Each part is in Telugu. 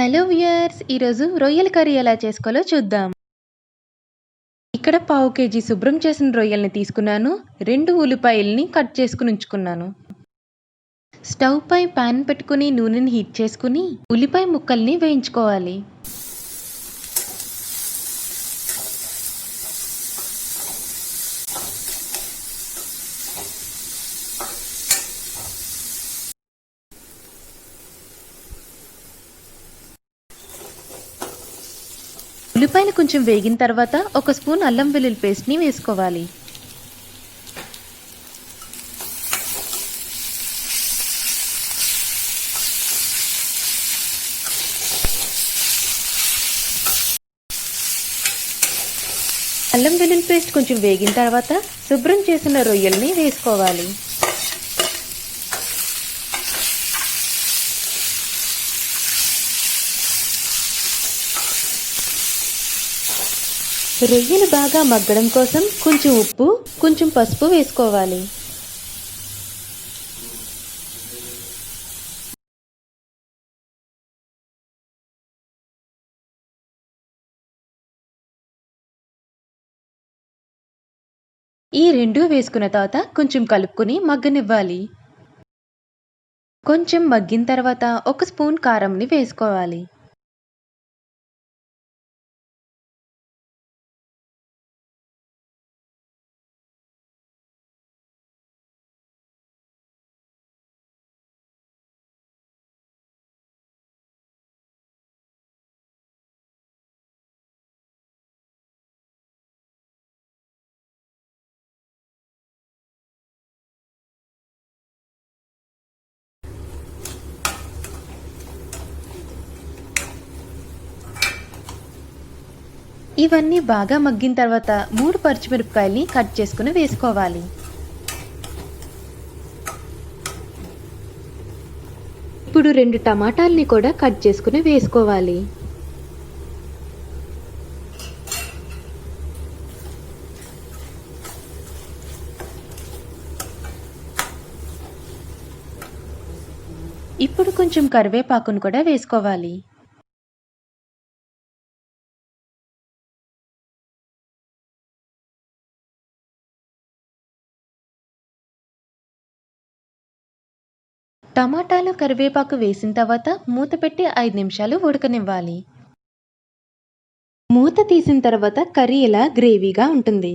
హలో వ్యూయర్స్, ఈరోజు రొయ్యల కర్రీ ఎలా చేసుకోవాలో చూద్దాం. ఇక్కడ పావు కేజీ శుభ్రం చేసిన రొయ్యల్ని తీసుకున్నాను. 2 ఉల్లిపాయల్ని కట్ చేసుకుని ఉంచుకున్నాను. స్టవ్ పై పాన్ పెట్టుకుని నూనెని హీట్ చేసుకుని ఉల్లిపాయ ముక్కల్ని వేయించుకోవాలి. ఉల్లిపాయలు కొంచెం వేగిన తర్వాత 1 స్పూన్ అల్లం వెల్లుల్లి పేస్ట్ని వేసుకోవాలి. అల్లం వెల్లుల్లి పేస్ట్ కొంచెం వేగిన తర్వాత శుభ్రం చేసిన రొయ్యల్ని వేసుకోవాలి. రొయ్యలు బాగా మగ్గడం కోసం కొంచెం ఉప్పు, కొంచెం పసుపు వేసుకోవాలి. ఈ రెండు వేసుకున్న తర్వాత కొంచెం కలుపుకొని మగ్గనివ్వాలి. కొంచెం మగ్గిన తర్వాత 1 స్పూన్ కారంని వేసుకోవాలి. ఇవన్నీ బాగా మగ్గిన తర్వాత 3 పచ్చిమిరపకాయల్ని కట్ చేసుకుని వేసుకోవాలి. ఇప్పుడు 2 టమాటాలని కూడా కట్ చేసుకుని వేసుకోవాలి. ఇప్పుడు కొంచెం కరివేపాకును కూడా వేసుకోవాలి. టమాటాలు, కరివేపాకు వేసిన తర్వాత మూత పెట్టి 5 నిమిషాలు ఉడకనివ్వాలి. మూత తీసిన తర్వాత కర్రీ ఇలా గ్రేవీగా ఉంటుంది.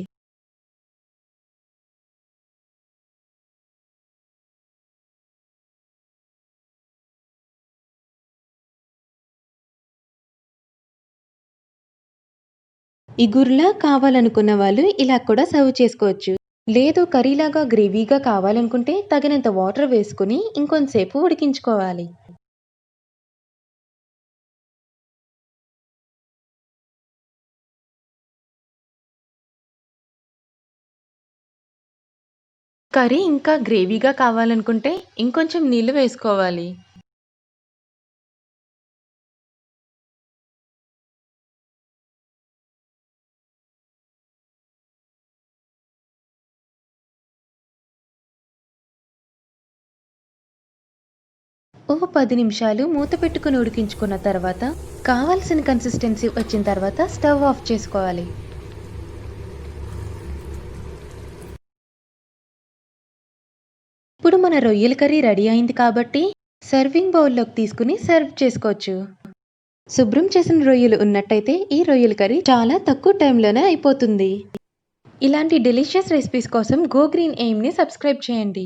ఇగురులా కావాలనుకున్న వాళ్ళు ఇలా కూడా సర్వ్ చేసుకోవచ్చు. లేదు కర్రీలాగా గ్రేవీగా కావాలనుకుంటే తగినంత వాటర్ వేసుకుని ఇంకొంతసేపు ఉడికించుకోవాలి. కర్రీ ఇంకా గ్రేవీగా కావాలనుకుంటే ఇంకొంచెం నీళ్లు వేసుకోవాలి. ఓ 10 నిమిషాలు మూత పెట్టుకుని ఉడికించుకున్న తర్వాత కావాల్సిన కన్సిస్టెన్సీ వచ్చిన తర్వాత స్టవ్ ఆఫ్ చేసుకోవాలి. ఇప్పుడు మన రొయ్యల కర్రీ రెడీ అయింది కాబట్టి సర్వింగ్ బౌల్లోకి తీసుకుని సర్వ్ చేసుకోవచ్చు. శుభ్రం చేసిన రొయ్యలు ఉన్నట్టయితే ఈ రొయ్యల కర్రీ చాలా తక్కువ టైంలోనే అయిపోతుంది. ఇలాంటి డెలిషియస్ రెసిపీస్ కోసం గో గ్రీన్ ఎయిమ్ని సబ్స్క్రైబ్ చేయండి.